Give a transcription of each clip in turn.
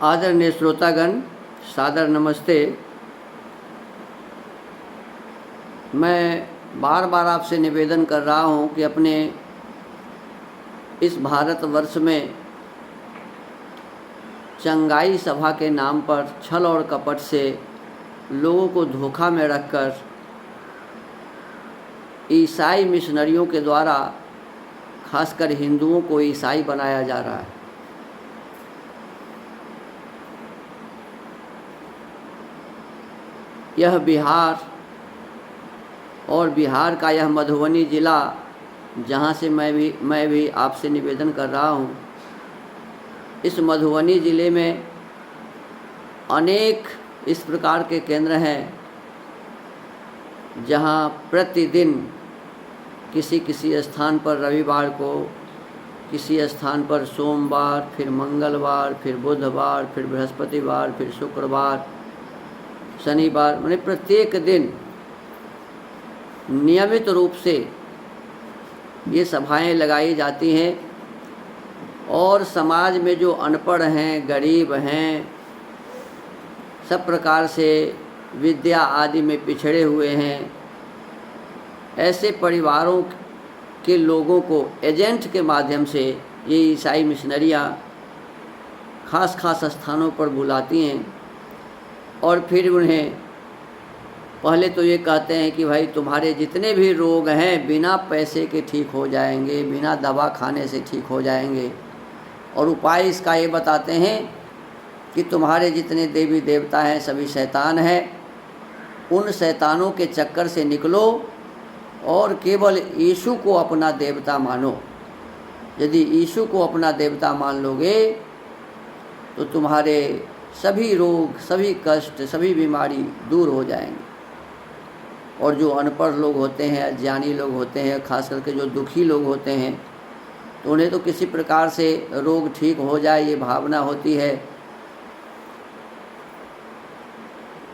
आदरणीय श्रोतागण, सादर नमस्ते। मैं बार बार आपसे निवेदन कर रहा हूं कि अपने इस भारतवर्ष में चंगाई सभा के नाम पर छल और कपट से लोगों को धोखा में रखकर ईसाई मिशनरियों के द्वारा खासकर हिंदुओं को ईसाई बनाया जा रहा है। यह बिहार और बिहार का यह मधुबनी ज़िला, जहाँ से मैं भी आपसे निवेदन कर रहा हूँ, इस मधुबनी ज़िले में अनेक इस प्रकार के केंद्र हैं जहाँ प्रतिदिन किसी स्थान पर रविवार को, किसी स्थान पर सोमवार, फिर मंगलवार, फिर बुधवार, फिर बृहस्पतिवार, फिर शुक्रवार, शनिवार, माने प्रत्येक दिन नियमित रूप से ये सभाएं लगाई जाती हैं। और समाज में जो अनपढ़ हैं, गरीब हैं, सब प्रकार से विद्या आदि में पिछड़े हुए हैं, ऐसे परिवारों के लोगों को एजेंट के माध्यम से ये ईसाई मिशनरियाँ खास स्थानों पर बुलाती हैं और फिर उन्हें पहले तो ये कहते हैं कि भाई तुम्हारे जितने भी रोग हैं बिना पैसे के ठीक हो जाएंगे, बिना दवा खाने से ठीक हो जाएंगे। और उपाय इसका ये बताते हैं कि तुम्हारे जितने देवी देवता हैं सभी शैतान हैं, उन शैतानों के चक्कर से निकलो और केवल यीशु को अपना देवता मानो। यदि यीशु को अपना देवता मान लोगे तो तुम्हारे सभी रोग, सभी कष्ट, सभी बीमारी दूर हो जाएंगे। और जो अनपढ़ लोग होते हैं, अज्ञानी लोग होते हैं, खास करके जो दुखी लोग होते हैं, तो उन्हें तो किसी प्रकार से रोग ठीक हो जाए ये भावना होती है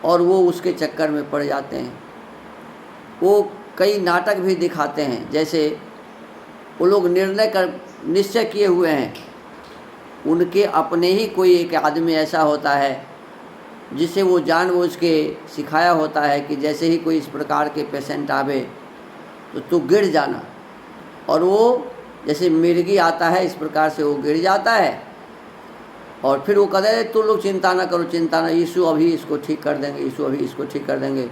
और वो उसके चक्कर में पड़ जाते हैं। वो कई नाटक भी दिखाते हैं, जैसे वो लोग निश्चय किए हुए हैं, उनके अपने ही कोई एक आदमी ऐसा होता है जिसे वो जानबूझ के सिखाया होता है कि जैसे ही कोई इस प्रकार के पेशेंट आवे तो तू गिर जाना, और वो जैसे मिर्गी आता है इस प्रकार से वो गिर जाता है। और फिर वो कहते हैं तुम लोग चिंता ना करो, चिंता ना, यीशु अभी इसको ठीक कर देंगे, यीशु अभी इसको ठीक कर देंगे।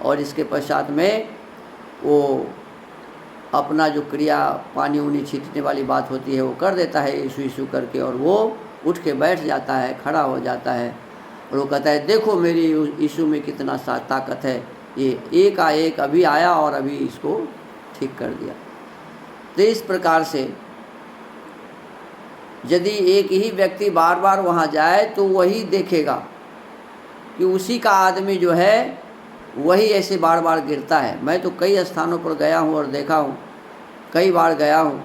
और इसके पश्चात में वो अपना जो क्रिया पानी उनी छींटने वाली बात होती है वो कर देता है यीशु यीशु करके, और वो उठ के बैठ जाता है, खड़ा हो जाता है और वो कहता है देखो मेरी यीशु में कितना ताकत है, ये एक अभी आया और अभी इसको ठीक कर दिया। तो इस प्रकार से यदि एक ही व्यक्ति बार बार वहाँ जाए तो वही देखेगा कि उसी का आदमी जो है वही ऐसे बार बार गिरता है। मैं तो कई स्थानों पर गया हूँ और देखा हूँ, कई बार गया हूँ,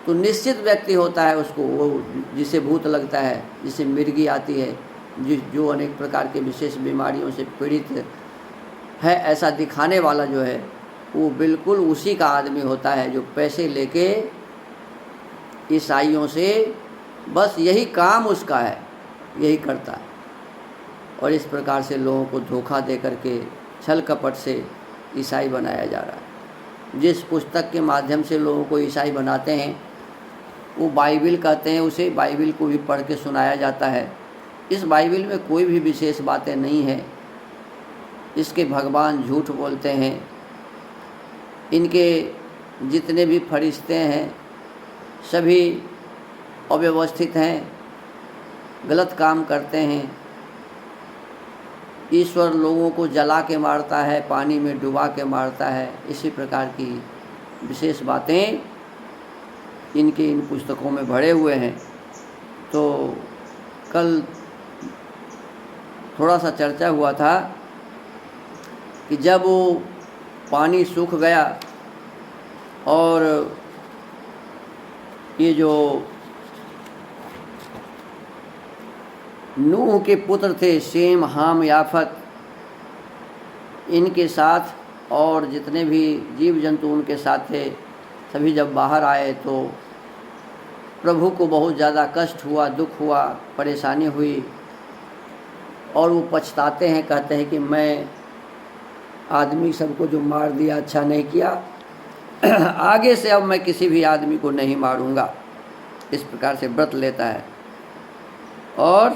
तो निश्चित व्यक्ति होता है उसको, वो जिसे भूत लगता है, जिसे मिर्गी आती है, जो अनेक प्रकार के विशेष बीमारियों से पीड़ित है, ऐसा दिखाने वाला जो है वो बिल्कुल उसी का आदमी होता है जो पैसे लेके ईसाइयों से बस यही काम उसका है, यही करता है। और इस प्रकार से लोगों को धोखा दे करके छल कपट से ईसाई बनाया जा रहा है। जिस पुस्तक के माध्यम से लोगों को ईसाई बनाते हैं वो बाइबिल कहते हैं, उसे बाइबिल को भी पढ़ के सुनाया जाता है। इस बाइबिल में कोई भी विशेष बातें नहीं है, इसके भगवान झूठ बोलते हैं, इनके जितने भी फरिश्ते हैं सभी अव्यवस्थित हैं, गलत काम करते हैं। ईश्वर लोगों को जला के मारता है, पानी में डुबा के मारता है, इसी प्रकार की विशेष बातें इनके इन पुस्तकों में भरे हुए हैं। तो कल थोड़ा सा चर्चा हुआ था कि जब वो पानी सूख गया और ये जो नूह के पुत्र थे शेम, हाम, याफत, इनके साथ और जितने भी जीव जंतु उनके साथ थे, सभी जब बाहर आए तो प्रभु को बहुत ज़्यादा कष्ट हुआ, दुख हुआ, परेशानी हुई और वो पछताते हैं, कहते हैं कि मैं आदमी सबको जो मार दिया अच्छा नहीं किया, आगे से अब मैं किसी भी आदमी को नहीं मारूंगा। इस प्रकार से व्रत लेता है और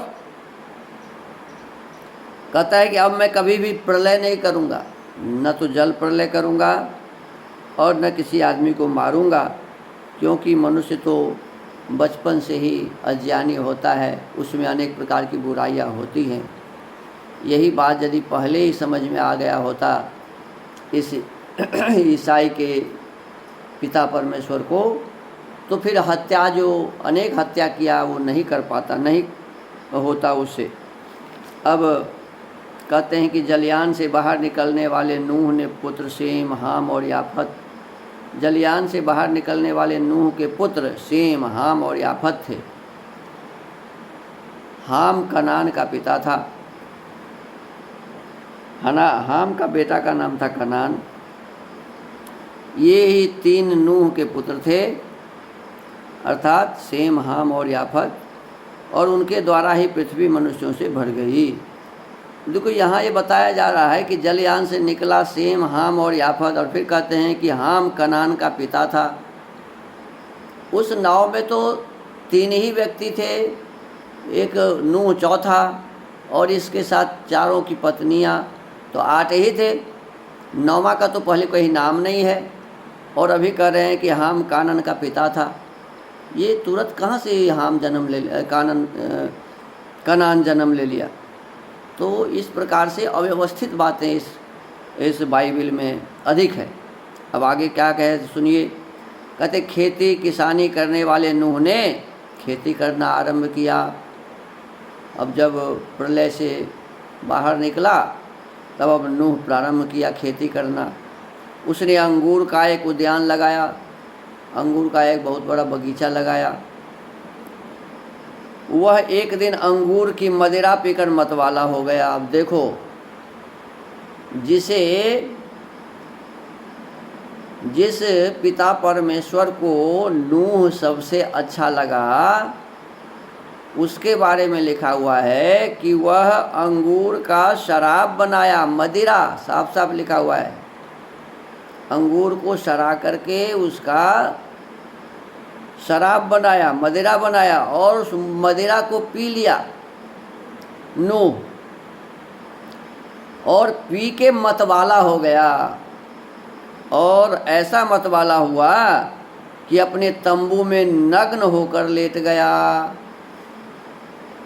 कहता है कि अब मैं कभी भी प्रलय नहीं करूंगा, न तो जल प्रलय करूंगा और न किसी आदमी को मारूंगा, क्योंकि मनुष्य तो बचपन से ही अज्ञानी होता है, उसमें अनेक प्रकार की बुराइयां होती हैं। यही बात यदि पहले ही समझ में आ गया होता इस ईसाई के पिता परमेश्वर को, तो फिर हत्या जो अनेक हत्या किया वो नहीं कर पाता, नहीं होता उससे। अब कहते हैं कि जलयान से बाहर निकलने वाले नूह ने पुत्र शेम, हाम और याफत। जलयान से बाहर निकलने वाले नूह के पुत्र शेम, हाम और याफत थे। हाम कनान का पिता था, हाम का बेटा का नाम था कनान। ये ही 3 नूह के पुत्र थे, अर्थात शेम, हाम और याफत, और उनके द्वारा ही पृथ्वी मनुष्यों से भर गई। देखो यहाँ ये बताया जा रहा है कि जलयान से निकला शेम, हाम और याफत, और फिर कहते हैं कि हाम कनान का पिता था। उस नाव में तो 3 ही व्यक्ति थे, एक नूह चौथा और इसके साथ 4 की पत्नियाँ, तो 8 ही थे। 9वां का तो पहले कोई नाम नहीं है, और अभी कह रहे हैं कि हाम कानन का पिता था। ये तुरंत कहाँ से हाम जन्म ले कनान जन्म ले लिया? तो इस प्रकार से अव्यवस्थित बातें इस बाइबल में अधिक है। अब आगे क्या कहे सुनिए। कहते खेती किसानी करने वाले नूह ने खेती करना आरंभ किया। अब जब प्रलय से बाहर निकला तब अब नूह प्रारंभ किया खेती करना। उसने अंगूर का एक उद्यान लगाया, अंगूर का एक बहुत बड़ा बगीचा लगाया। वह एक दिन अंगूर की मदिरा पीकर मतवाला हो गया। अब देखो, जिस पिता परमेश्वर को नूह सबसे अच्छा लगा, उसके बारे में लिखा हुआ है कि वह अंगूर का शराब बनाया, मदिरा साफ साफ लिखा हुआ है। अंगूर को सड़ा करके उसका शराब बनाया, मदिरा बनाया, और उस मदिरा को पी लिया नूह, और पी के मतवाला हो गया। और ऐसा मतवाला हुआ कि अपने तंबू में नग्न होकर लेट गया।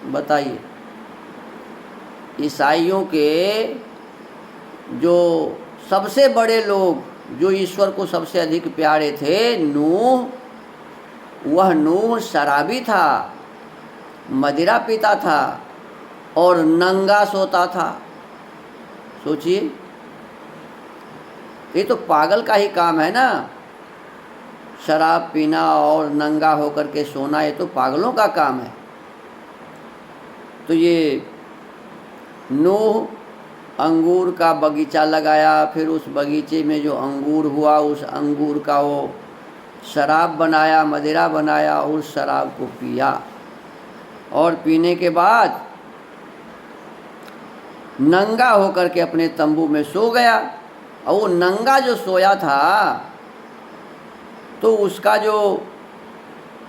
बताइए, ईसाइयों के जो सबसे बड़े लोग, जो ईश्वर को सबसे अधिक प्यारे थे, नूह, वह नूह शराबी था, मदिरा पीता था और नंगा सोता था। सोचिए, ये तो पागल का ही काम है ना। शराब पीना और नंगा होकर के सोना, ये तो पागलों का काम है। तो ये नूह अंगूर का बगीचा लगाया, फिर उस बगीचे में जो अंगूर हुआ, उस अंगूर का वो शराब बनाया, मदिरा बनाया, और उस शराब को पिया। और पीने के बाद नंगा होकर के अपने तंबू में सो गया। और वो नंगा जो सोया था, तो उसका जो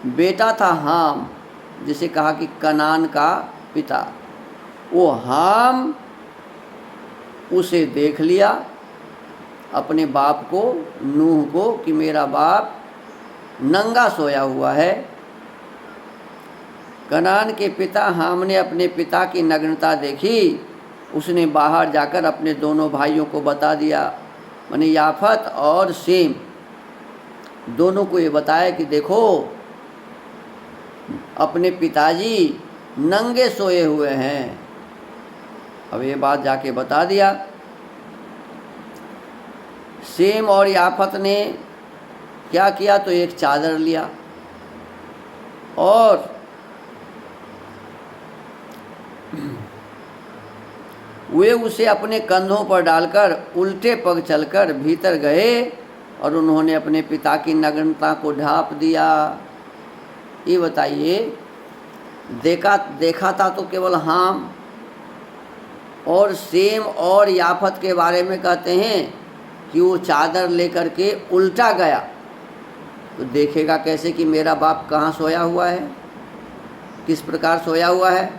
बेटा था हाम, जिसे कहा कि कनान का पिता, वो हाम उसे देख लिया, अपने बाप को, नूह को, कि मेरा बाप नंगा सोया हुआ है। कनान के पिता हाम ने अपने पिता की नग्नता देखी। उसने बाहर जाकर अपने दोनों भाइयों को बता दिया, माने याफत और शेम, दोनों को ये बताया कि देखो, अपने पिताजी नंगे सोए हुए हैं। अब ये बात जाके बता दिया। शेम और याफत ने क्या किया, तो एक चादर लिया और वे उसे अपने कंधों पर डालकर उल्टे पग चलकर भीतर गए और उन्होंने अपने पिता की नग्नता को ढांप दिया। ये बताइए, देखा था तो केवल हाम, और सेम और याफत के बारे में कहते हैं कि वो चादर लेकर के उल्टा गया। तो देखेगा कैसे कि मेरा बाप कहाँ सोया हुआ है, किस प्रकार सोया हुआ है।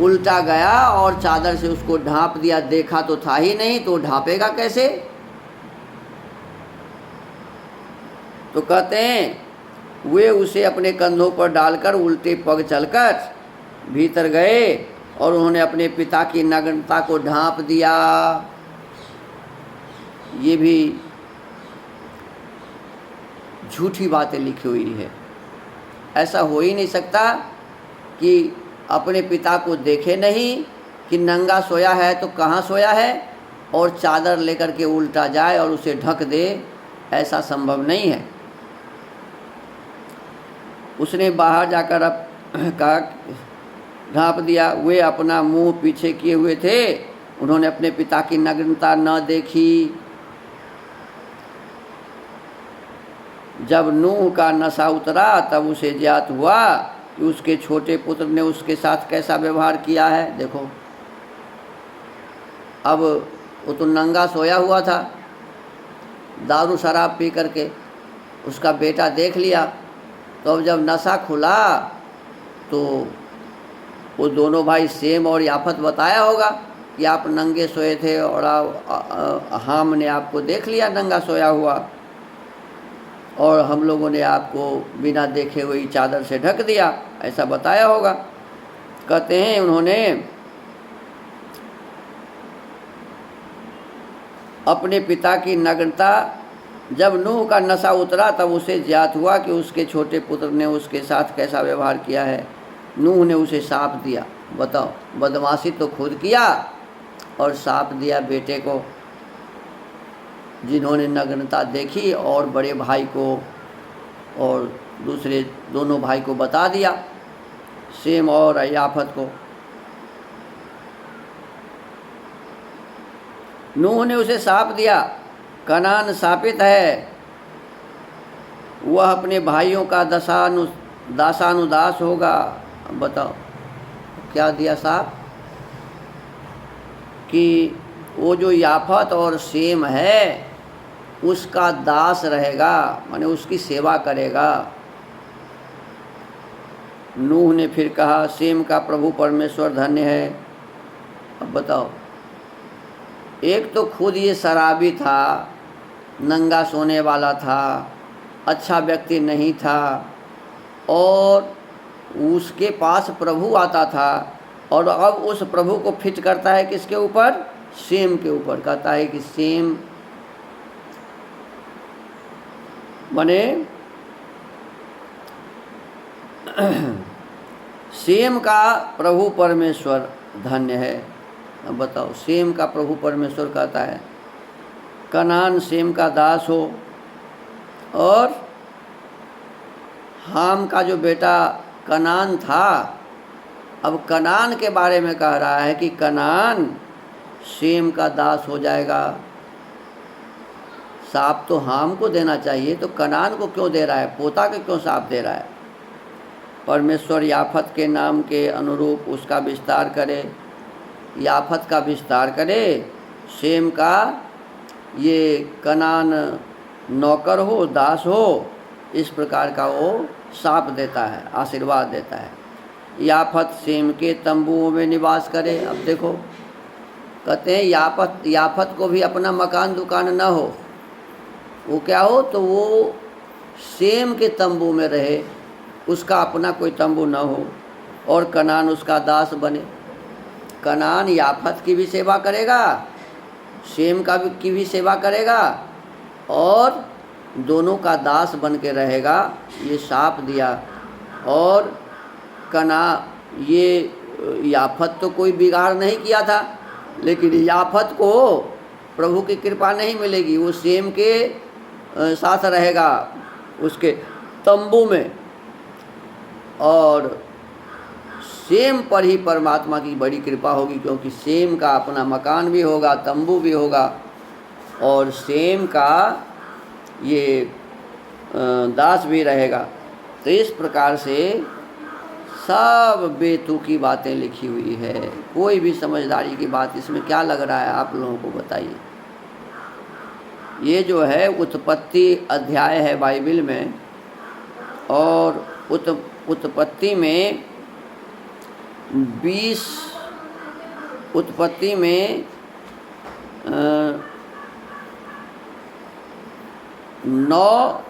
उल्टा गया और चादर से उसको ढांप दिया, देखा तो था ही नहीं, तो ढांपेगा कैसे। तो कहते हैं वे उसे अपने कंधों पर डालकर उल्टे पग चलकर भीतर गए और उन्होंने अपने पिता की नग्नता को ढांप दिया। ये भी झूठी बातें लिखी हुई है। ऐसा हो ही नहीं सकता कि अपने पिता को देखे नहीं कि नंगा सोया है तो कहाँ सोया है, और चादर लेकर के उल्टा जाए और उसे ढक दे। ऐसा संभव नहीं है। उसने बाहर जाकर अब कहा, ढांप दिया। वे अपना मुंह पीछे किए हुए थे, उन्होंने अपने पिता की नग्नता न देखी। जब नूह का नशा उतरा तब उसे ज्ञात हुआ कि उसके छोटे पुत्र ने उसके साथ कैसा व्यवहार किया है। देखो, अब वो तो नंगा सोया हुआ था, दारू शराब पी करके उसका बेटा देख लिया। तो अब जब नशा खुला तो वो दोनों भाई सेम और याफत बताया होगा कि आप नंगे सोए थे और हाम ने आपको देख लिया नंगा सोया हुआ, और हम लोगों ने आपको बिना देखे हुए चादर से ढक दिया, ऐसा बताया होगा। कहते हैं उन्होंने अपने पिता की नग्नता, जब नूह का नशा उतरा तब उसे ज्ञात हुआ कि उसके छोटे पुत्र ने उसके साथ कैसा व्यवहार किया है। नूह ने उसे शाप दिया। बताओ, बदमाशी तो खुद किया और शाप दिया बेटे को, जिन्होंने नग्नता देखी, और बड़े भाई को और दूसरे दोनों भाई को बता दिया, सेम और याफत को। नूह ने उसे शाप दिया, कनान शापित है, वह अपने भाइयों का दासानुदास होगा। बताओ क्या दिया शाप, कि वो जो याफत और सेम है उसका दास रहेगा, माने उसकी सेवा करेगा। नूह ने फिर कहा, सेम का प्रभु परमेश्वर धन्य है। अब बताओ, एक तो खुद ये शराबी था, नंगा सोने वाला था, अच्छा व्यक्ति नहीं था, और उसके पास प्रभु आता था, और अब उस प्रभु को फिट करता है किसके ऊपर, सेम के ऊपर। कहता है कि सेम माने सेम का प्रभु परमेश्वर धन्य है। अब बताओ, सेम का प्रभु परमेश्वर कहता है कनान सेम का दास हो, और हाम का जो बेटा कनान था, अब कनान के बारे में कह रहा है कि कनान सेम का दास हो जाएगा। साप तो हाम को देना चाहिए, तो कनान को क्यों दे रहा है, पोता के क्यों साप दे रहा है। परमेश्वर याफत के नाम के अनुरूप उसका विस्तार करे, याफत का विस्तार करे, सेम का ये कनान नौकर हो, दास हो, इस प्रकार का वो शाप देता है, आशीर्वाद देता है। याफत सेम के तंबुओं में निवास करे। अब देखो, कहते हैं याफत को भी अपना मकान दुकान न हो, वो क्या हो, तो वो सेम के तंबू में रहे, उसका अपना कोई तंबू न हो, और कनान उसका दास बने। कनान याफत की भी सेवा करेगा, सेम की भी सेवा करेगा, और दोनों का दास बन के रहेगा। ये शाप दिया। और ये याफत तो कोई बिगाड़ नहीं किया था, लेकिन याफत को प्रभु की कृपा नहीं मिलेगी। वो सेम के साथ रहेगा उसके तंबू में, और सेम पर ही परमात्मा की बड़ी कृपा होगी, क्योंकि सेम का अपना मकान भी होगा, तंबू भी होगा, और सेम का ये दास भी रहेगा। तो इस प्रकार से सब बेतुकी बातें लिखी हुई है, कोई भी समझदारी की बात इसमें क्या लग रहा है आप लोगों को बताइए। ये जो है उत्पत्ति अध्याय है बाइबल में, और उत्पत्ति में 9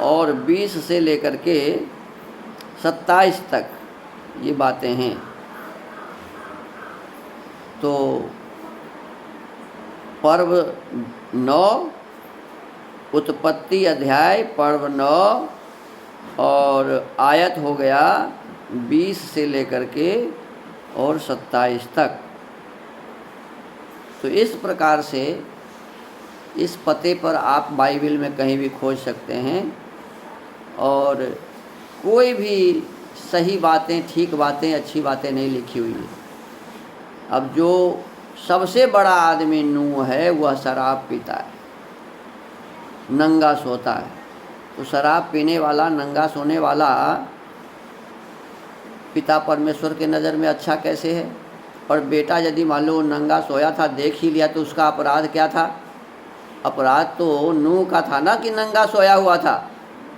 और 20 से लेकर के 27 तक ये बातें हैं। तो पर्व 9, उत्पत्ति अध्याय पर्व 9 और आयत हो गया 20 से लेकर के और 27 तक। तो इस प्रकार से इस पते पर आप बाइबल में कहीं भी खोज सकते हैं, और कोई भी सही बातें, ठीक बातें, अच्छी बातें नहीं लिखी हुई है। अब जो सबसे बड़ा आदमी नूह है वह शराब पीता है, नंगा सोता है। तो शराब पीने वाला, नंगा सोने वाला पिता परमेश्वर के नज़र में अच्छा कैसे है? और बेटा यदि मान लो नंगा सोया था, देख ही लिया, तो उसका अपराध क्या था? अपराध तो नूह का था ना कि नंगा सोया हुआ था।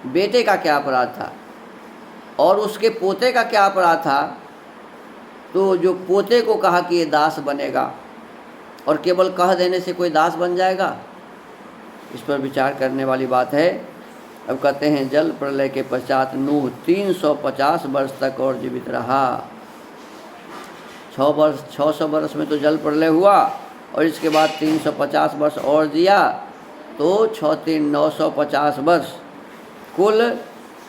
बेटे का क्या अपराध था? और उसके पोते का क्या अपराध था? तो जो पोते को कहा कि ये दास बनेगा, और केवल कह देने से कोई दास बन जाएगा? इस पर विचार करने वाली बात है। अब कहते हैं जल प्रलय के पश्चात नूह 350 वर्ष तक और जीवित रहा। 600 वर्ष में तो जल प्रलय हुआ, और इसके बाद 350 वर्ष और जिया, तो 6 3 950 वर्ष कुल।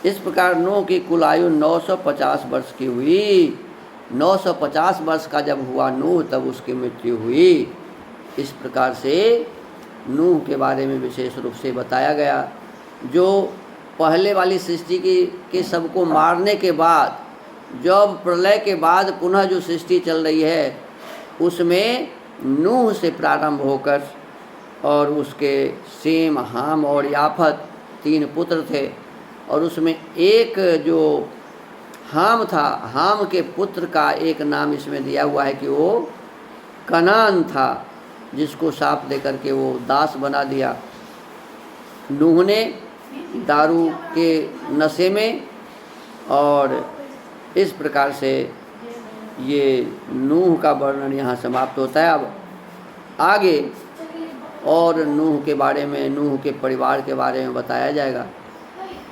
इस प्रकार नूह की कुल आयु 950 वर्ष की हुई। 950 वर्ष का जब हुआ नूह, तब उसकी मृत्यु हुई। इस प्रकार से नूह के बारे में विशेष रूप से बताया गया। जो पहले वाली सृष्टि के सबको मारने के बाद, जब प्रलय के बाद पुनः जो सृष्टि चल रही है, उसमें नूह से प्रारंभ होकर, और उसके सेम, हाम और याफत 3 पुत्र थे। और उसमें एक जो हाम था, हाम के पुत्र का एक नाम इसमें दिया हुआ है कि वो कनान था, जिसको शाप दे करके वो दास बना दिया। नूह ने दारू के नशे में, और इस प्रकार से ये नूह का वर्णन यहाँ समाप्त होता है। अब आगे और नूह के बारे में, नूह के परिवार के बारे में बताया जाएगा।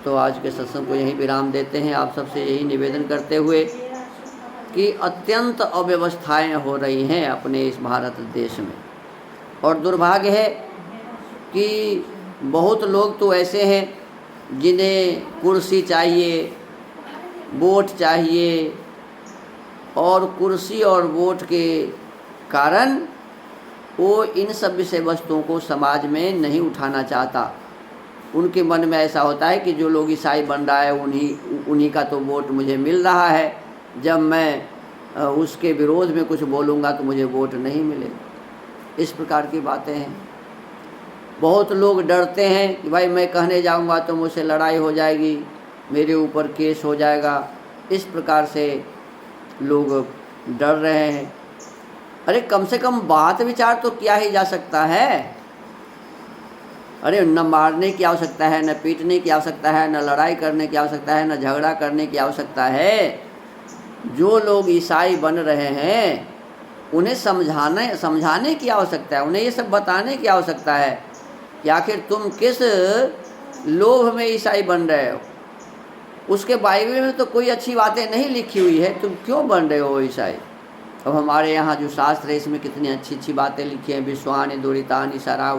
तो आज के सत्संग को यहीं विराम देते हैं, आप सबसे यही निवेदन करते हुए कि अत्यंत अव्यवस्थाएं हो रही हैं अपने इस भारत देश में। और दुर्भाग्य है कि बहुत लोग तो ऐसे हैं जिन्हें कुर्सी चाहिए, वोट चाहिए, और कुर्सी और वोट के कारण वो इन सब विषय वस्तुओं को समाज में नहीं उठाना चाहता। उनके मन में ऐसा होता है कि जो लोग ईसाई बन रहा है उन्हीं का तो वोट मुझे मिल रहा है, जब मैं उसके विरोध में कुछ बोलूँगा तो मुझे वोट नहीं मिलेगा। इस प्रकार की बातें हैं। बहुत लोग डरते हैं कि भाई मैं कहने जाऊँगा तो मुझसे लड़ाई हो जाएगी, मेरे ऊपर केस हो जाएगा। इस प्रकार से लोग डर रहे हैं। अरे कम से कम बात विचार तो किया ही जा सकता है। अरे न मारने की आवश्यकता है, न पीटने की आवश्यकता है, न लड़ाई करने की आवश्यकता है, न झगड़ा करने की आवश्यकता है। जो लोग ईसाई बन रहे हैं उन्हें समझाने की आवश्यकता है, उन्हें ये सब बताने की आवश्यकता है कि आखिर तुम किस लोभ में ईसाई बन रहे हो। उसके बाइबल में तो कोई अच्छी बातें नहीं लिखी हुई है, तुम क्यों बन रहे हो ईसाई? अब हमारे यहाँ जो शास्त्र है इसमें कितनी अच्छी अच्छी बातें लिखी हैं। विश्वानि दुरितानि सरा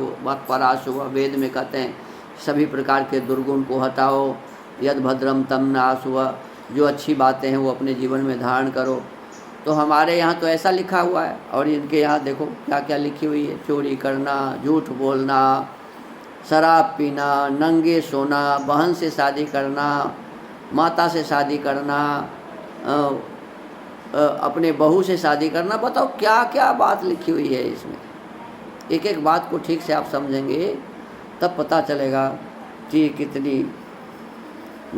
पराशु, वेद में कहते हैं सभी प्रकार के दुर्गुण को हटाओ, यद भद्रम तम नाशु, जो अच्छी बातें हैं वो अपने जीवन में धारण करो। तो हमारे यहाँ तो ऐसा लिखा हुआ है, और इनके यहाँ देखो क्या क्या लिखी हुई है। चोरी करना, झूठ बोलना, शराब पीना, नंगे सोना, बहन से शादी करना, माता से शादी करना, अपने बहू से शादी करना। बताओ क्या क्या बात लिखी हुई है इसमें। एक एक बात को ठीक से आप समझेंगे तब पता चलेगा कि कितनी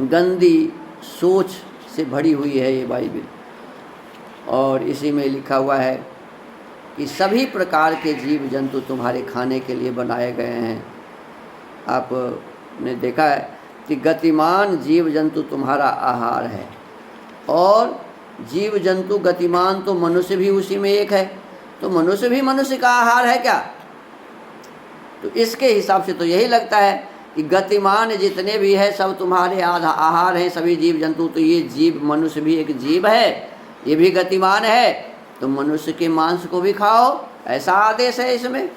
गंदी सोच से भरी हुई है ये बाइबल। और इसी में लिखा हुआ है कि सभी प्रकार के जीव जंतु तुम्हारे खाने के लिए बनाए गए हैं। आपने देखा है कि गतिमान जीव जंतु तुम्हारा आहार है, और जीव जंतु गतिमान तो मनुष्य भी उसी में एक है, तो मनुष्य भी मनुष्य का आहार है क्या? तो इसके हिसाब से तो यही लगता है कि गतिमान जितने भी है सब तुम्हारे आहार हैं, सभी जीव जंतु। तो ये जीव, मनुष्य भी एक जीव है, ये भी गतिमान है, तो मनुष्य के मांस को भी खाओ, ऐसा आदेश है इसमें।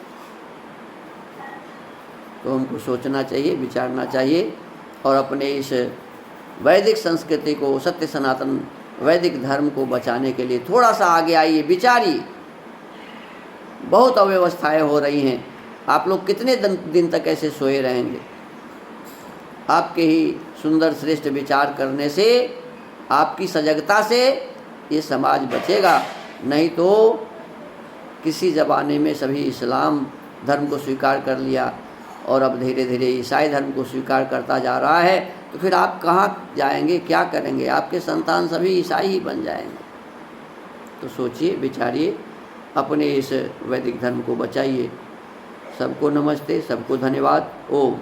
तो हमको सोचना चाहिए, विचारना चाहिए, और अपने इस वैदिक संस्कृति को, सत्य सनातन वैदिक धर्म को बचाने के लिए थोड़ा सा आगे आइए, विचारिए। बहुत अव्यवस्थाएं हो रही हैं, आप लोग कितने दिन तक ऐसे सोए रहेंगे? आपके ही सुंदर श्रेष्ठ विचार करने से, आपकी सजगता से ये समाज बचेगा। नहीं तो किसी ज़माने में सभी इस्लाम धर्म को स्वीकार कर लिया और अब धीरे धीरे ईसाई धर्म को स्वीकार करता जा रहा है, तो फिर आप कहाँ जाएंगे, क्या करेंगे? आपके संतान सभी ईसाई ही बन जाएंगे। तो सोचिए, विचारिए, अपने इस वैदिक धर्म को बचाइए। सबको नमस्ते, सबको धन्यवाद। ओम।